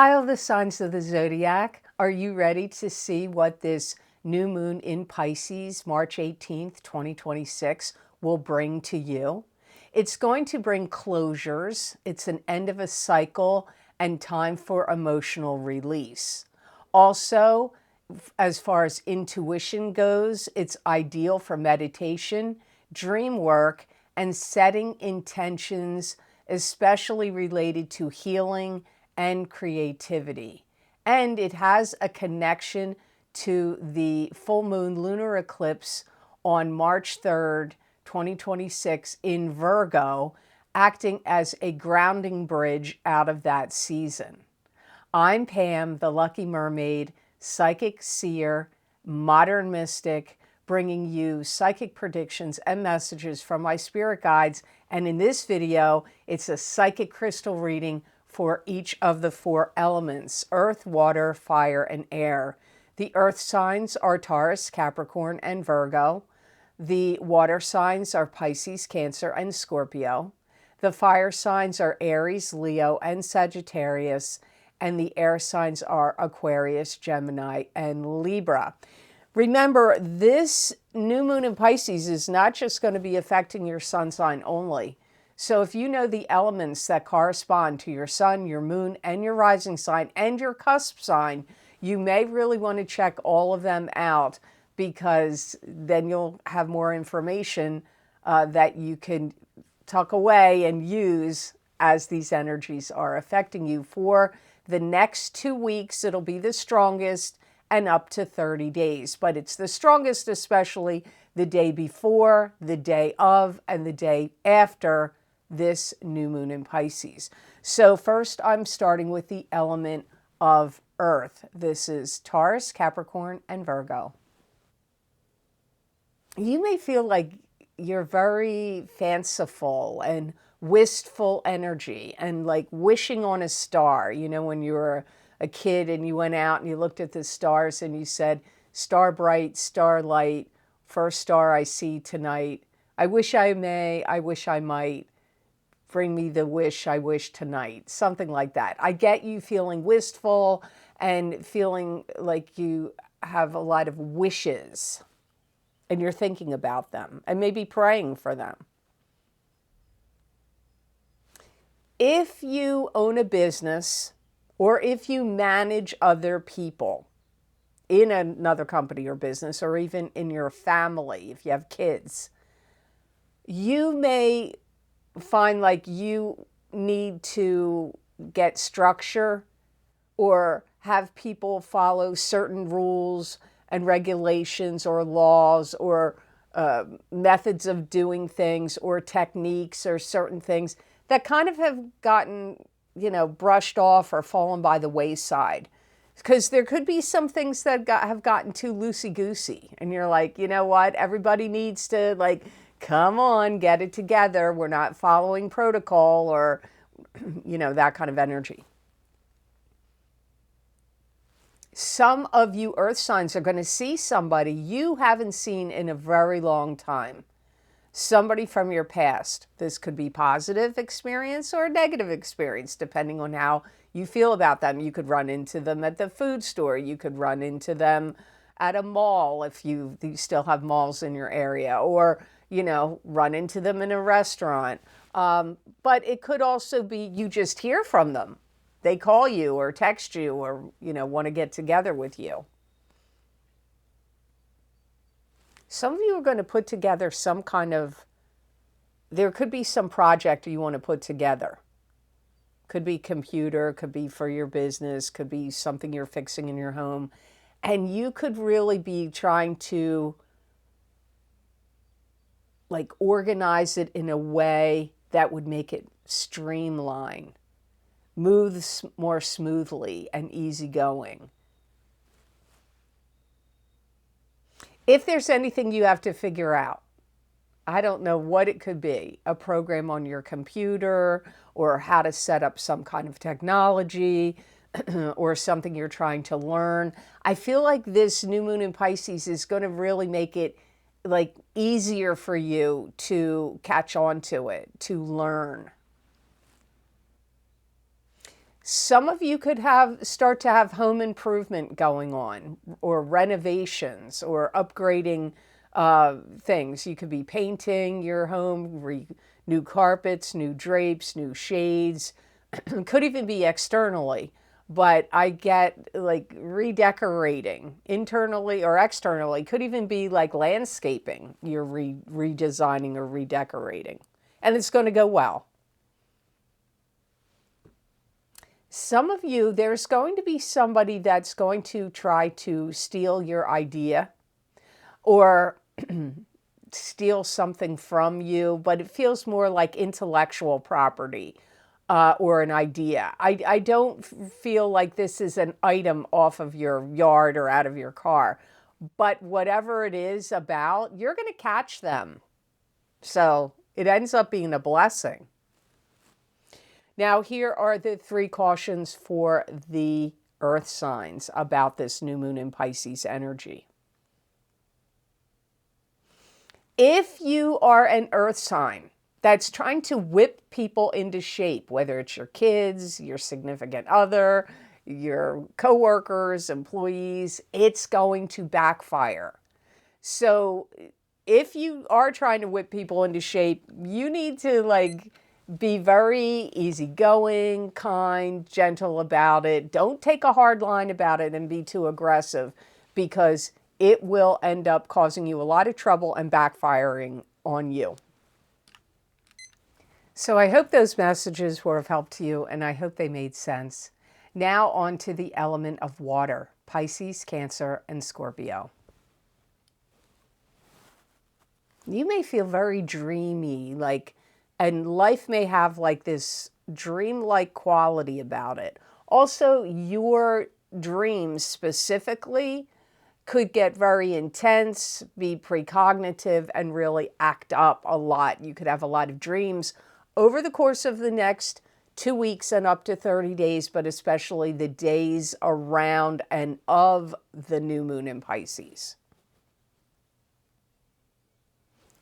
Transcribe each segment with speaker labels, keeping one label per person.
Speaker 1: Hi, all the signs of the zodiac. Are you ready to see what this new moon in Pisces, March 18th, 2026, will bring to you? It's going to bring closures. It's an end of a cycle and time for emotional release. Also, as far as intuition goes, it's ideal for meditation, dream work, and setting intentions, especially related to healing and creativity. And it has a connection to the full moon lunar eclipse on March 3rd, 2026 in Virgo, acting as a grounding bridge out of that season. I'm Pam, the Lucky Mermaid, psychic seer, modern mystic, bringing you psychic predictions and messages from my spirit guides. And in this video, it's a psychic crystal reading for each of the four elements: earth, water, fire, and air. The earth signs are Taurus, Capricorn, and Virgo. The water signs are Pisces, Cancer, and Scorpio. The fire signs are Aries, Leo, and Sagittarius. And the air signs are Aquarius, Gemini, and Libra. Remember, this new moon in Pisces is not just going to be affecting your sun sign only. So if you know the elements that correspond to your sun, your moon, and your rising sign, and your cusp sign, you may really want to check all of them out, because then you'll have more information that you can tuck away and use as these energies are affecting you. For the next 2 weeks, it'll be the strongest, and up to 30 days. But it's the strongest especially the day before, the day of, and the day after this new moon in Pisces. So first, I'm starting with the element of earth. This is Taurus, Capricorn, and Virgo. You may feel like you're very fanciful and wistful energy and like wishing on a star. You know, when you were a kid and you went out and you looked at the stars and you said, "Star bright, star light, first star I see tonight. I wish I may, I wish I might. Bring me the wish I wish tonight." Something like that. I get you feeling wistful and feeling like you have a lot of wishes and you're thinking about them and maybe praying for them. If you own a business or if you manage other people in another company or business, or even in your family, if you have kids, you may find like you need to get structure or have people follow certain rules and regulations or laws or methods of doing things or techniques or certain things that kind of have gotten, brushed off or fallen by the wayside. Because there could be some things that have gotten too loosey-goosey. And you're like, you know what? Everybody needs to come on, get it together. We're not following protocol or, that kind of energy. Some of you earth signs are going to see somebody you haven't seen in a very long time. Somebody from your past. This could be positive experience or a negative experience, depending on how you feel about them. You could run into them at the food store. You could run into them at a mall if you still have malls in your area, or run into them in a restaurant. But it could also be you just hear from them. They call you or text you or, want to get together with you. Some of you are going to put together some kind of, there could be some project you want to put together. Could be computer, could be for your business, could be something you're fixing in your home. And you could really be trying to organize it in a way that would make it streamline, move more smoothly and easygoing. If there's anything you have to figure out, I don't know what it could be, a program on your computer or how to set up some kind of technology or something you're trying to learn. I feel like this new moon in Pisces is going to really make it easier for you to catch on to it, to learn. Some of you could start to have home improvement going on, or renovations, or upgrading things. You could be painting your home, new carpets, new drapes, new shades. Could even be externally, but I get like redecorating internally or externally. Could even be like landscaping you're redesigning or redecorating, and it's going to go well. Some of you, there's going to be somebody that's going to try to steal your idea or steal something from you, but it feels more like intellectual property or an idea. I don't feel like this is an item off of your yard or out of your car, but whatever it is about, you're going to catch them. So it ends up being a blessing. Now, here are the 3 cautions for the earth signs about this new moon in Pisces energy. If you are an earth sign that's trying to whip people into shape, whether it's your kids, your significant other, your coworkers, employees, it's going to backfire. So if you are trying to whip people into shape, you need to be very easygoing, kind, gentle about it. Don't take a hard line about it and be too aggressive, because it will end up causing you a lot of trouble and backfiring on you. So I hope those messages were of help to you, and I hope they made sense. Now on to the element of water, Pisces, Cancer, and Scorpio. You may feel very dreamy, and life may have this dreamlike quality about it. Also, your dreams specifically could get very intense, be precognitive, and really act up a lot. You could have a lot of dreams over the course of the next 2 weeks and up to 30 days, but especially the days around and of the new moon in Pisces.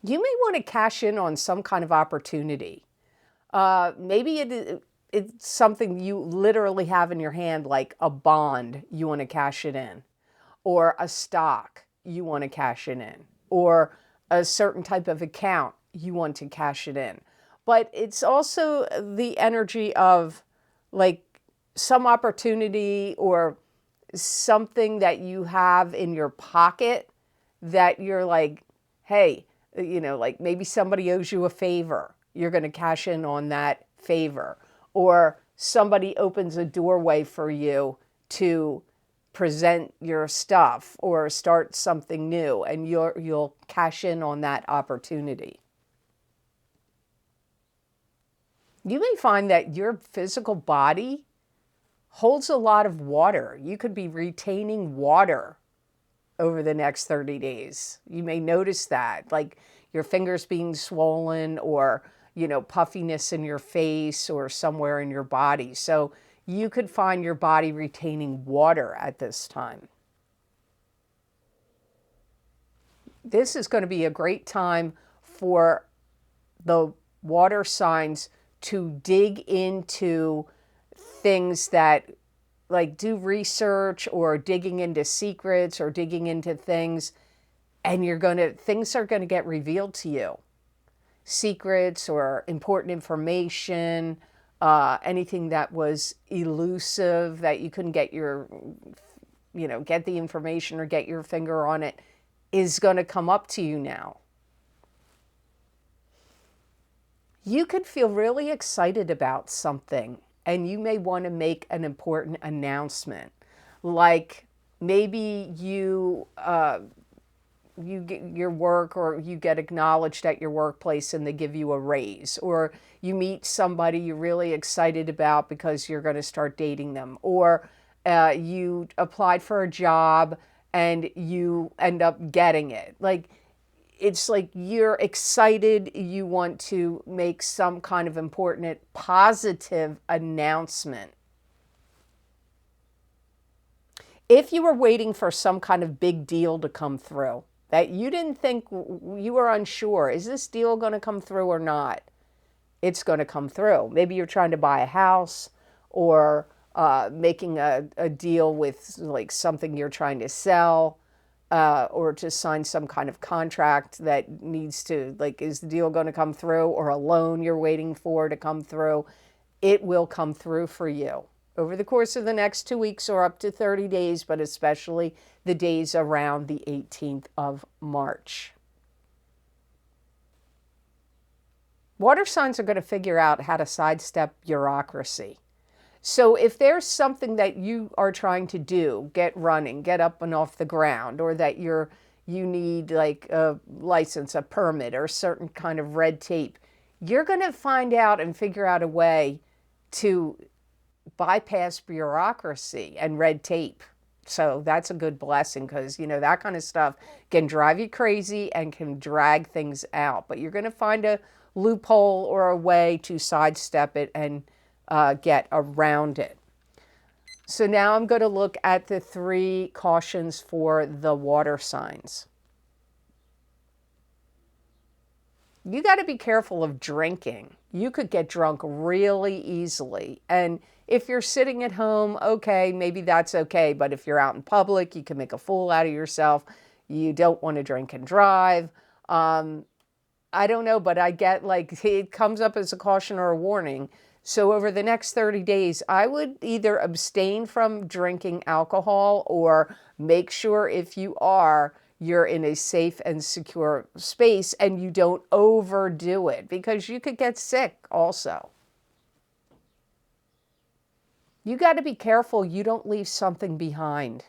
Speaker 1: You may want to cash in on some kind of opportunity. Maybe it's something you literally have in your hand, like a bond you want to cash it in, or a stock you want to cash it in, or a certain type of account you want to cash it in. But it's also the energy of some opportunity or something that you have in your pocket that you're like, hey, maybe somebody owes you a favor. You're going to cash in on that favor. Or somebody opens a doorway for you to present your stuff or start something new, and you'll cash in on that opportunity. You may find that your physical body holds a lot of water. You could be retaining water over the next 30 days. You may notice that, like your fingers being swollen, or, puffiness in your face or somewhere in your body. So you could find your body retaining water at this time. This is going to be a great time for the water signs to dig into things that, do research, or digging into secrets, or digging into things, and things are going to get revealed to you. Secrets or important information, anything that was elusive, that you couldn't get get the information or get your finger on it, is going to come up to you now. You could feel really excited about something, and you may want to make an important announcement. Like maybe you get your work, or you get acknowledged at your workplace and they give you a raise, or you meet somebody you're really excited about because you're going to start dating them, or you applied for a job and you end up getting it. It's like you're excited, you want to make some kind of important, positive announcement. If you were waiting for some kind of big deal to come through, that you didn't think, you were unsure, is this deal going to come through or not? It's going to come through. Maybe you're trying to buy a house, or making a deal with like something you're trying to sell, or to sign some kind of contract that needs to, like, is the deal going to come through, or a loan you're waiting for to come through. It will come through for you over the course of the next 2 weeks or up to 30 days, but especially the days around the 18th of March. Water signs are going to figure out how to sidestep bureaucracy. So if there's something that you are trying to do, get running, get up and off the ground, or that you need like a license, a permit, or a certain kind of red tape, you're going to find out and figure out a way to bypass bureaucracy and red tape. So that's a good blessing, because, you know, that kind of stuff can drive you crazy and can drag things out. But you're going to find a loophole or a way to sidestep it and get around it. So now I'm going to look at the 3 cautions for the water signs. You got to be careful of drinking. You could get drunk really easily. And if you're sitting at home, okay, maybe that's okay. But if you're out in public, you can make a fool out of yourself. You don't want to drink and drive. I don't know, but I get, like, it comes up as a caution or a warning. So over the next 30 days, I would either abstain from drinking alcohol, or make sure if you are, you're in a safe and secure space and you don't overdo it, because you could get sick also. You got to be careful you don't leave something behind.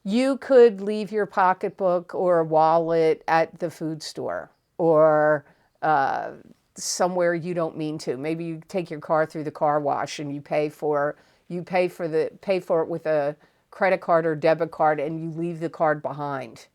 Speaker 1: You could leave your pocketbook or wallet at the food store, or somewhere you don't mean to. Maybe you take your car through the car wash and you pay for it with a credit card or debit card, and you leave the card behind.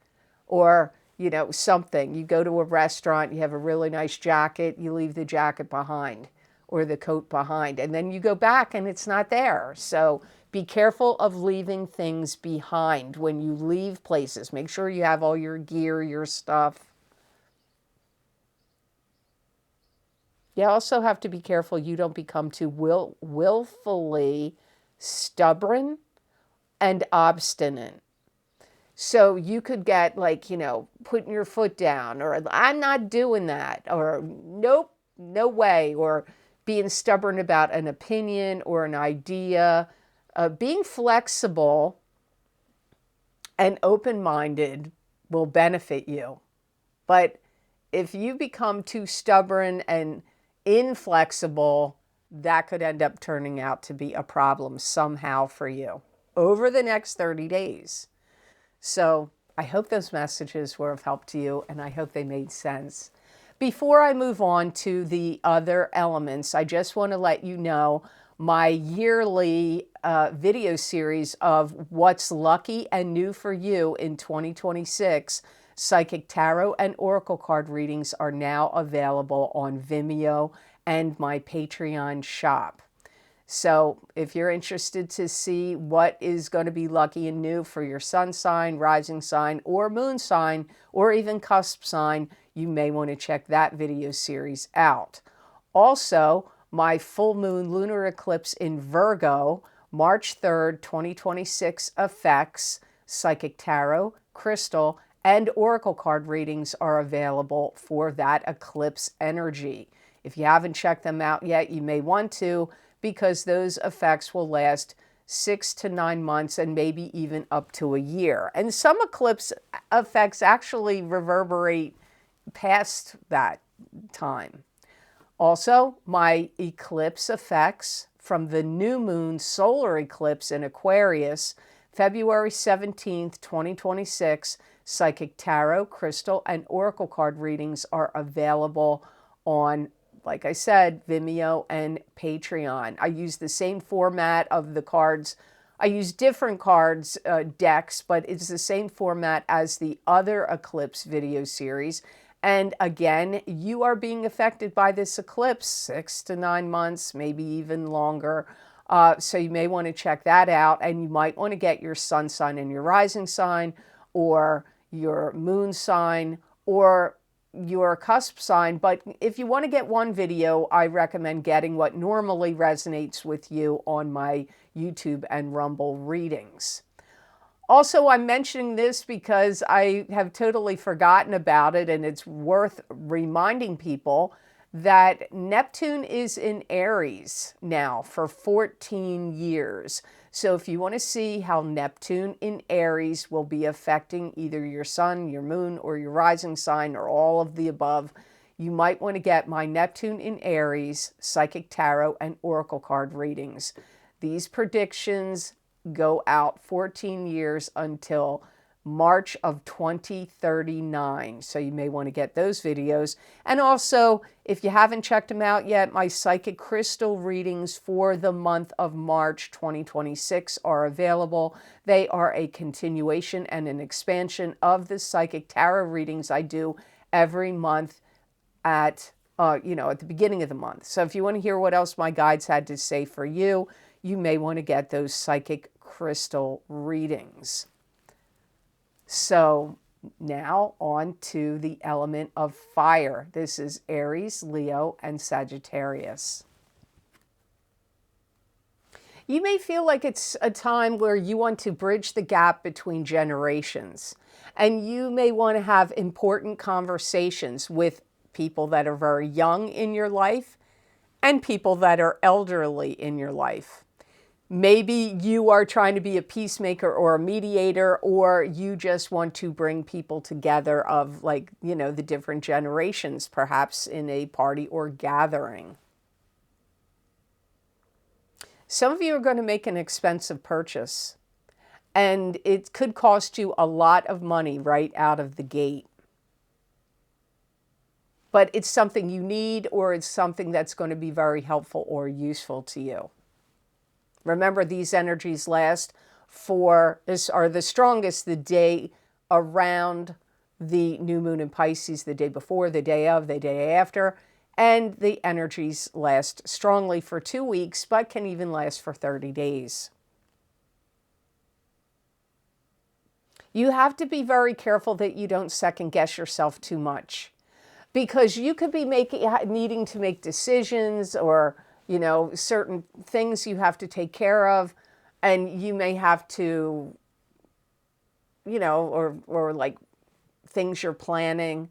Speaker 1: Or, you know, something. You go to a restaurant, you have a really nice jacket, you leave the jacket behind, or the coat behind, and then you go back and it's not there. So be careful of leaving things behind when you leave places. Make sure you have all your gear, your stuff. You also have to be careful you don't become too willfully stubborn and obstinate. So you could get, like, you know, putting your foot down, or I'm not doing that, or nope, no way, or being stubborn about an opinion or an idea. Being flexible and open-minded will benefit you. But if you become too stubborn and inflexible, that could end up turning out to be a problem somehow for you over the next 30 days. So I hope those messages were of help to you, and I hope they made sense. Before I move on to the other elements, I just want to let you know my yearly video series of what's lucky and new for you in 2026. Psychic tarot and oracle card readings are now available on Vimeo and my Patreon shop. So if you're interested to see what is going to be lucky and new for your sun sign, rising sign, or moon sign, or even cusp sign, you may want to check that video series out. Also, my full moon lunar eclipse in Virgo, March 3rd, 2026 effects, psychic tarot, crystal, and oracle card readings are available for that eclipse energy. If you haven't checked them out yet, you may want to, because those effects will last 6 to 9 months and maybe even up to a year. And some eclipse effects actually reverberate past that time. Also, my eclipse effects from the new moon solar eclipse in Aquarius, February 17th, 2026, psychic tarot, crystal, and oracle card readings are available on, like I said, Vimeo and Patreon. I use the same format of the cards. I use different cards, decks, but it's the same format as the other eclipse video series. And again, you are being affected by this eclipse 6 to 9 months, maybe even longer. So you may want to check that out, and you might want to get your sun sign and your rising sign, or your moon sign, or your cusp sign, but if you want to get one video, I recommend getting what normally resonates with you on my YouTube and Rumble readings. Also, I'm mentioning this because I have totally forgotten about it, and it's worth reminding people that Neptune is in Aries now for 14 years. So if you want to see how Neptune in Aries will be affecting either your sun, your moon, or your rising sign, or all of the above, you might want to get my Neptune in Aries Psychic Tarot and Oracle card readings. These predictions go out 14 years until March of 2039. So you may want to get those videos. And also, if you haven't checked them out yet, my psychic crystal readings for the month of March 2026 are available. They are a continuation and an expansion of the psychic tarot readings I do every month at the beginning of the month. So if you want to hear what else my guides had to say for you, you may want to get those psychic crystal readings. So now on to the element of fire. This is Aries, Leo, and Sagittarius. You may feel like it's a time where you want to bridge the gap between generations, and you may want to have important conversations with people that are very young in your life and people that are elderly in your life. Maybe you are trying to be a peacemaker or a mediator, or you just want to bring people together of the different generations, perhaps in a party or gathering. Some of you are going to make an expensive purchase, and it could cost you a lot of money right out of the gate. But it's something you need, or it's something that's going to be very helpful or useful to you. Remember, these energies are the strongest the day around the new moon in Pisces, the day before, the day of, the day after, and the energies last strongly for 2 weeks, but can even last for 30 days. You have to be very careful that you don't second guess yourself too much, because you could be needing to make decisions, or certain things you have to take care of, and you may have to, or like things you're planning,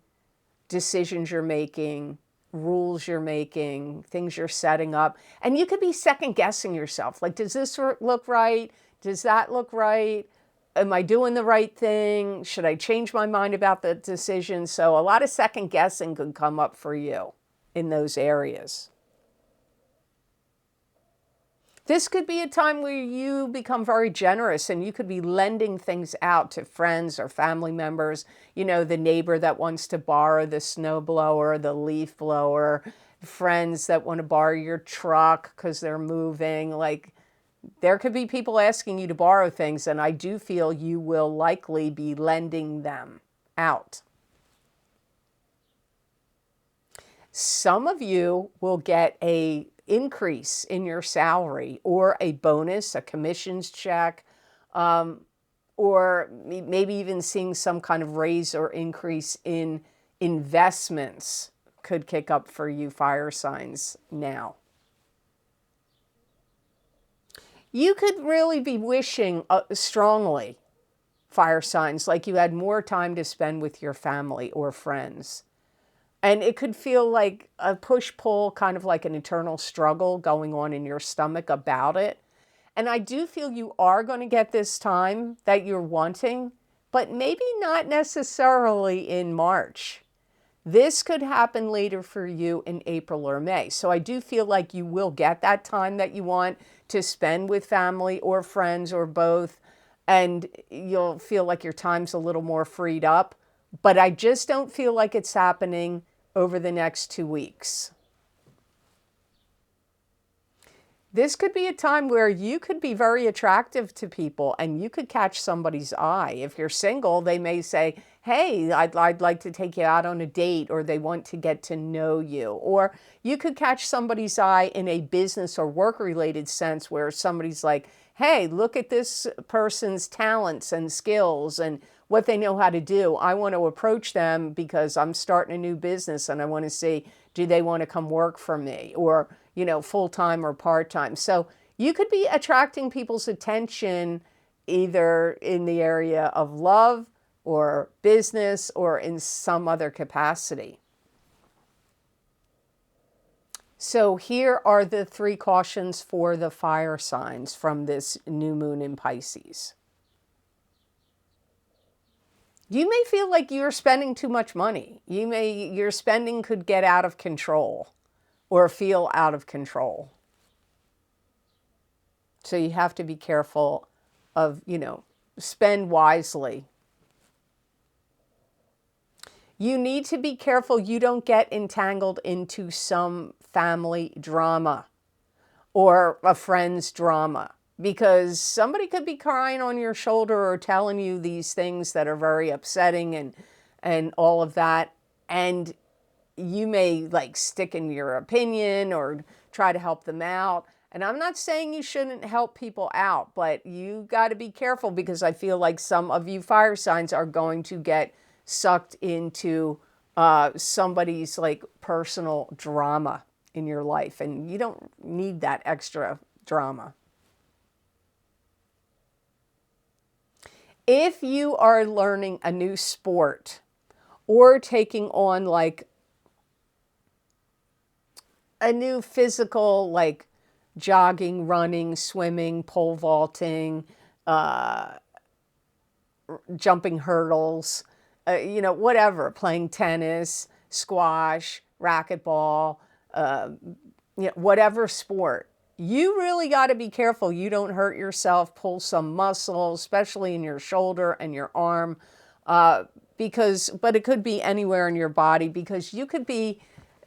Speaker 1: decisions you're making, rules you're making, things you're setting up, and you could be second guessing yourself. Like, does this look right? Does that look right? Am I doing the right thing? Should I change my mind about the decision? So a lot of second guessing could come up for you in those areas. This could be a time where you become very generous, and you could be lending things out to friends or family members. The neighbor that wants to borrow the snow blower, the leaf blower, friends that want to borrow your truck because they're moving. Like, there could be people asking you to borrow things, and I do feel you will likely be lending them out. Some of you will get a increase in your salary, or a bonus, a commissions check, or maybe even seeing some kind of raise or increase in investments could kick up for you fire signs now. You could really be wishing strongly, fire signs, like you had more time to spend with your family or friends. And it could feel like a push-pull, kind of like an internal struggle going on in your stomach about it. And I do feel you are going to get this time that you're wanting, but maybe not necessarily in March. This could happen later for you in April or May. So I do feel like you will get that time that you want to spend with family or friends or both, and you'll feel like your time's a little more freed up. But I just don't feel like it's happening over the next 2 weeks. This could be a time where you could be very attractive to people, and you could catch somebody's eye. If you're single, they may say, hey, I'd like to take you out on a date, or they want to get to know you. Or you could catch somebody's eye in a business or work-related sense, where somebody's like, hey, look at this person's talents and skills, and what they know how to do. I want to approach them because I'm starting a new business and I want to see, do they want to come work for me, or, full-time or part-time. So you could be attracting people's attention either in the area of love or business or in some other capacity. So here are the 3 cautions for the fire signs from this new moon in Pisces. You may feel like you're spending too much money. Your spending could get out of control or feel out of control. So you have to be careful of, spend wisely. You need to be careful you don't get entangled into some family drama or a friend's drama, because somebody could be crying on your shoulder or telling you these things that are very upsetting and all of that. And you may stick in your opinion or try to help them out. And I'm not saying you shouldn't help people out, but you got to be careful, because I feel like some of you fire signs are going to get sucked into somebody's personal drama in your life. And you don't need that extra drama. If you are learning a new sport or taking on a new physical, jogging, running, swimming, pole vaulting, jumping hurdles, whatever, playing tennis, squash, racquetball, whatever sport, you really got to be careful you don't hurt yourself, pull some muscle, especially in your shoulder and your arm, but it could be anywhere in your body, because you could be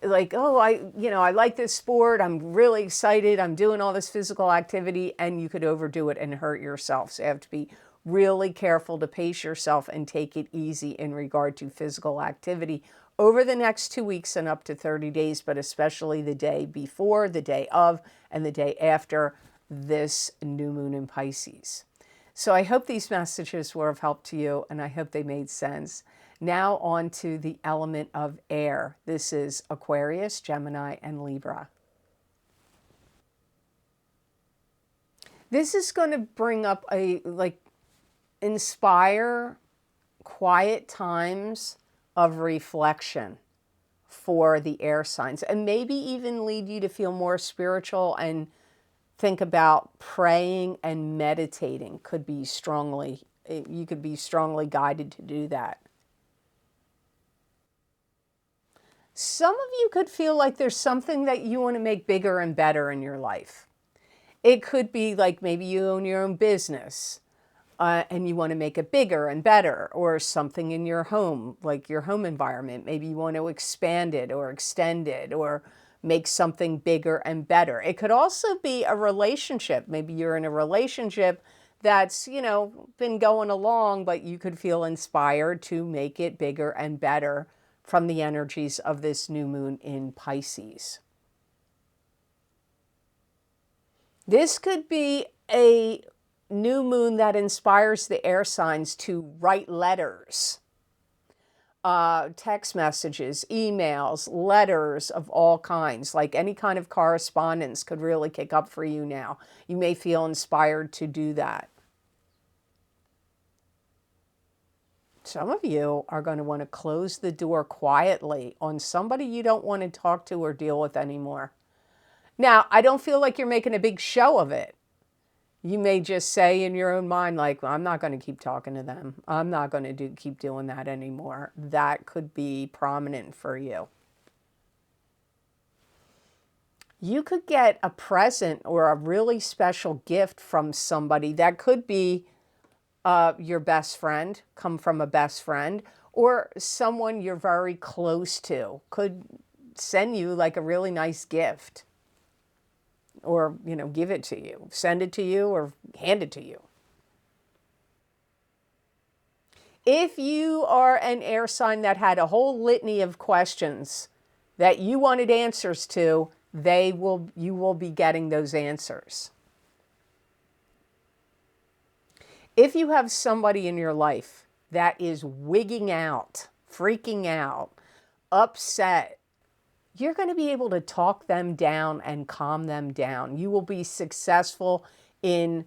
Speaker 1: oh, I like this sport, I'm really excited, I'm doing all this physical activity, and you could overdo it and hurt yourself. So you have to be really careful to pace yourself and take it easy in regard to physical activity over the next 2 weeks and up to 30 days, but especially the day before, the day of, and the day after this new moon in Pisces. So I hope these messages were of help to you, and I hope they made sense. Now on to the element of air. This is Aquarius, Gemini, and Libra. This is going to bring up inspire quiet times of reflection for the air signs, and maybe even lead you to feel more spiritual and think about praying and meditating. You could be strongly guided to do that. Some of you could feel like there's something that you want to make bigger and better in your life. It could be maybe you own your own business and you want to make it bigger and better, or something in your home, your home environment. Maybe you want to expand it or extend it or make something bigger and better. It could also be a relationship. Maybe you're in a relationship that's, been going along, but you could feel inspired to make it bigger and better from the energies of this new moon in Pisces. This could be a new moon that inspires the air signs to write letters, text messages, emails, letters of all kinds. Any kind of correspondence could really kick up for you now. You may feel inspired to do that. Some of you are going to want to close the door quietly on somebody you don't want to talk to or deal with anymore. Now, I don't feel like you're making a big show of it. You may just say in your own mind, I'm not going to keep talking to them. I'm not going to keep doing that anymore. That could be prominent for you. You could get a present or a really special gift from somebody. That could be your best friend, come from a best friend, or someone you're very close to could send you a really nice gift. Or, give it to you, send it to you, or hand it to you. If you are an air sign that had a whole litany of questions that you wanted answers to, you will be getting those answers. If you have somebody in your life that is wigging out, freaking out, upset, you're going to be able to talk them down and calm them down. You will be successful in,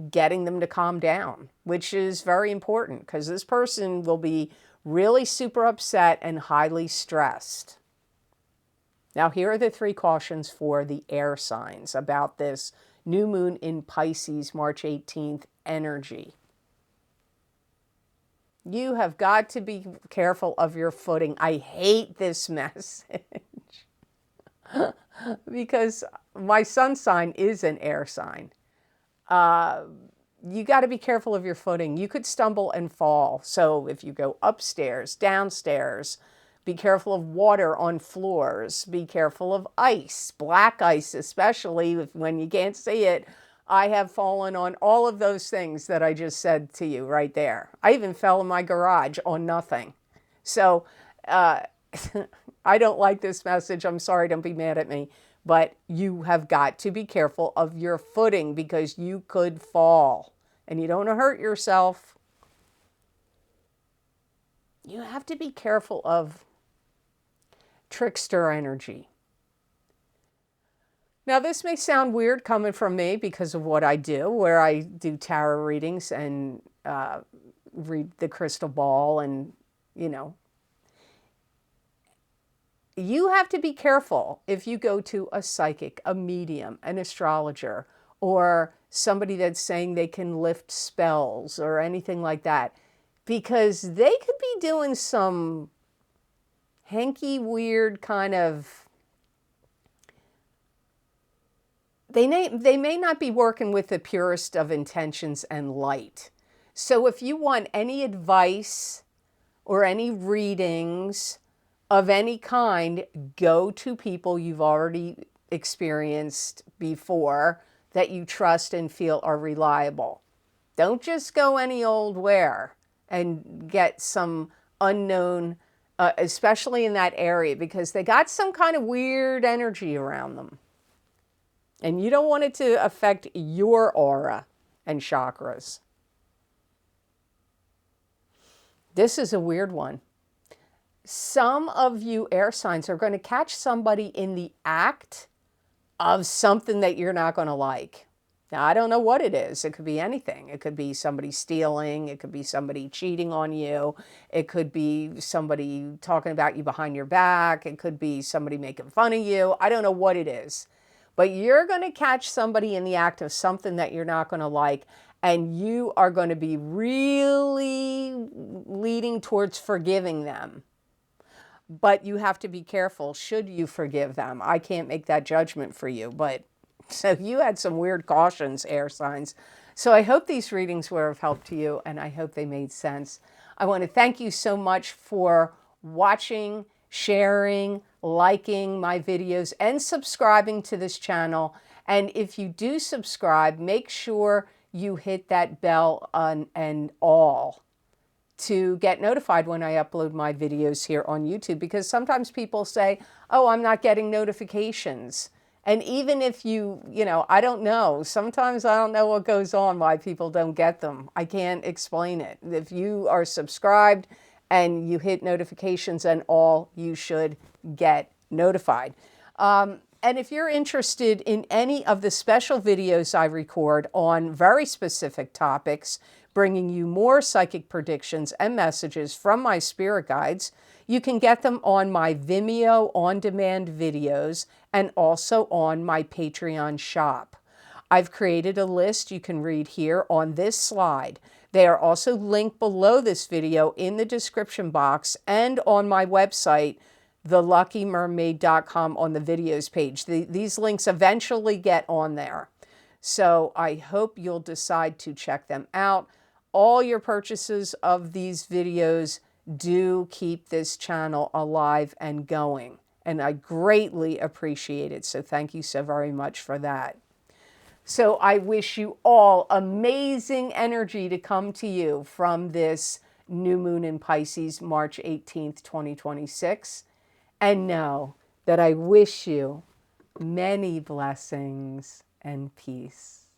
Speaker 1: getting them to calm down, which is very important because this person will be really super upset and highly stressed. Now, here are the 3 cautions for the air signs about this new moon in Pisces, March 18th energy. You have got to be careful of your footing. I hate this message because my sun sign is an air sign. You got to be careful of your footing. You could stumble and fall. So if you go upstairs, downstairs, be careful of water on floors. Be careful of ice, black ice, especially when you can't see it. I have fallen on all of those things that I just said to you right there. I even fell in my garage on nothing. So I don't like this message. I'm sorry, don't be mad at me. But you have got to be careful of your footing because you could fall and you don't want to hurt yourself. You have to be careful of trickster energy. Now, this may sound weird coming from me because of what I do, where I do tarot readings and read the crystal ball and, you have to be careful if you go to a psychic, a medium, an astrologer, or somebody that's saying they can lift spells or anything like that, because they could be doing some hanky, weird kind of... They may not be working with the purest of intentions and light. So if you want any advice or any readings of any kind, go to people you've already experienced before that you trust and feel are reliable. Don't just go any old where and get some unknown, especially in that area, because they got some kind of weird energy around them. And you don't want it to affect your aura and chakras. This is a weird one. Some of you air signs are going to catch somebody in the act of something that you're not going to like. Now, I don't know what it is. It could be anything. It could be somebody stealing. It could be somebody cheating on you. It could be somebody talking about you behind your back. It could be somebody making fun of you. I don't know what it is. But you're going to catch somebody in the act of something that you're not going to like, and you are going to be really leading towards forgiving them. But you have to be careful. Should you forgive them? I can't make that judgment for you. But so you had some weird cautions, air signs. So I hope these readings were of help to you, and I hope they made sense. I want to thank you so much for watching, sharing, liking my videos, and subscribing to this channel. And if you do subscribe, make sure you hit that bell and all to get notified when I upload my videos here on YouTube, because sometimes people say, oh, I'm not getting notifications. And even if I don't know, sometimes I don't know what goes on, why people don't get them. I can't explain it. If you are subscribed and you hit notifications and all, you should get notified. And if you're interested in any of the special videos I record on very specific topics, bringing you more psychic predictions and messages from my spirit guides, you can get them on my Vimeo on-demand videos and also on my Patreon shop. I've created a list you can read here on this slide. They are also linked below this video in the description box and on my website, theluckymermaid.com, on the videos page. These links eventually get on there. So I hope you'll decide to check them out. All your purchases of these videos do keep this channel alive and going, and I greatly appreciate it. So thank you so very much for that. So I wish you all amazing energy to come to you from this new moon in Pisces, March 18th, 2026. And know that I wish you many blessings and peace.